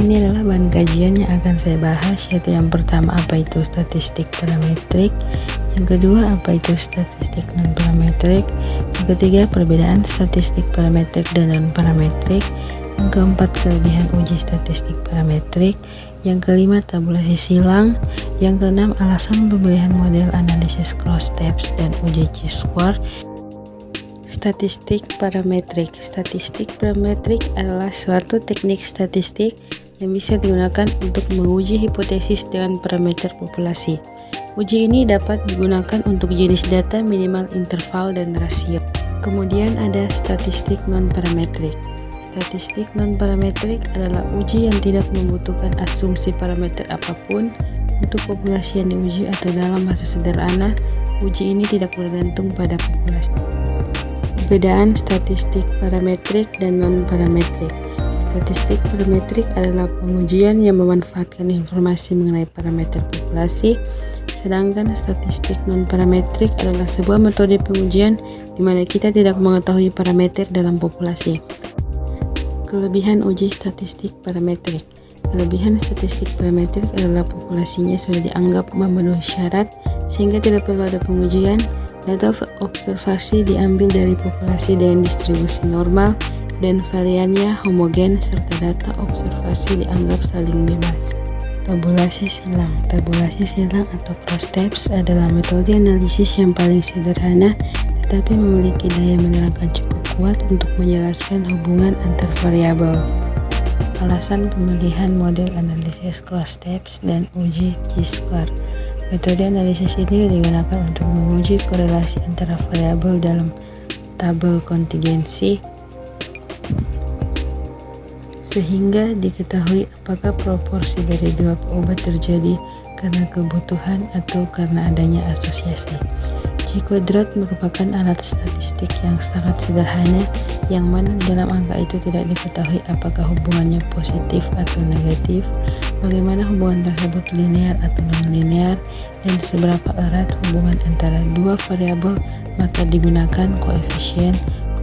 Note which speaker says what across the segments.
Speaker 1: Ini adalah bahan kajian yang akan saya bahas, yaitu yang pertama apa itu statistik parametrik, yang kedua apa itu statistik non-parametrik, yang ketiga perbedaan statistik parametrik dan non-parametrik, yang keempat kelebihan uji statistik parametrik, yang kelima tabulasi silang, yang keenam alasan pemilihan model analisis cross-steps dan uji chi-square. Statistik parametrik. Statistik parametrik adalah suatu teknik statistik yang bisa digunakan untuk menguji hipotesis dengan parameter populasi. Uji ini dapat digunakan untuk jenis data, minimal interval, dan rasio. Kemudian ada statistik non-parametrik. Statistik non-parametrik adalah uji yang tidak membutuhkan asumsi parameter apapun untuk populasi yang diuji, atau dalam bahasa sederhana, uji ini tidak bergantung pada populasi. Perbedaan statistik parametrik dan non-parametrik. Statistik parametrik adalah pengujian yang memanfaatkan informasi mengenai parameter populasi, sedangkan statistik non-parametrik adalah sebuah metode pengujian di mana kita tidak mengetahui parameter dalam populasi. Kelebihan uji statistik parametrik. Kelebihan statistik parametrik adalah populasinya sudah dianggap memenuhi syarat sehingga tidak perlu ada pengujian. Data observasi diambil dari populasi dengan distribusi normal dan variannya homogen, serta data observasi dianggap saling bebas. Tabulasi silang. Tabulasi silang atau cross-steps adalah metode analisis yang paling sederhana tetapi memiliki daya menerangkan cukup kuat untuk menjelaskan hubungan antar variabel. Alasan pemilihan model analisis cross-steps dan uji chi-square. Metode analisis ini digunakan untuk menguji korelasi antara variabel dalam tabel kontingensi sehingga diketahui apakah proporsi dari dua obat terjadi karena kebutuhan atau karena adanya asosiasi. Chi-kuadrat merupakan alat statistik yang sangat sederhana yang mana dalam angka itu tidak diketahui apakah hubungannya positif atau negatif, bagaimana hubungan tersebut linear atau non-linear, dan seberapa erat hubungan antara dua variabel, maka digunakan koefisien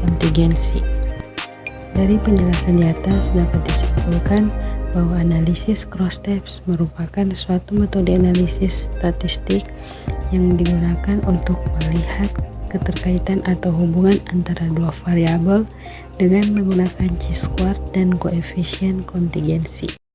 Speaker 1: kontingensi. Dari penjelasan di atas dapat disimpulkan bahwa analisis cross-steps merupakan suatu metode analisis statistik yang digunakan untuk melihat keterkaitan atau hubungan antara dua variabel dengan menggunakan chi-square dan koefisien kontingensi.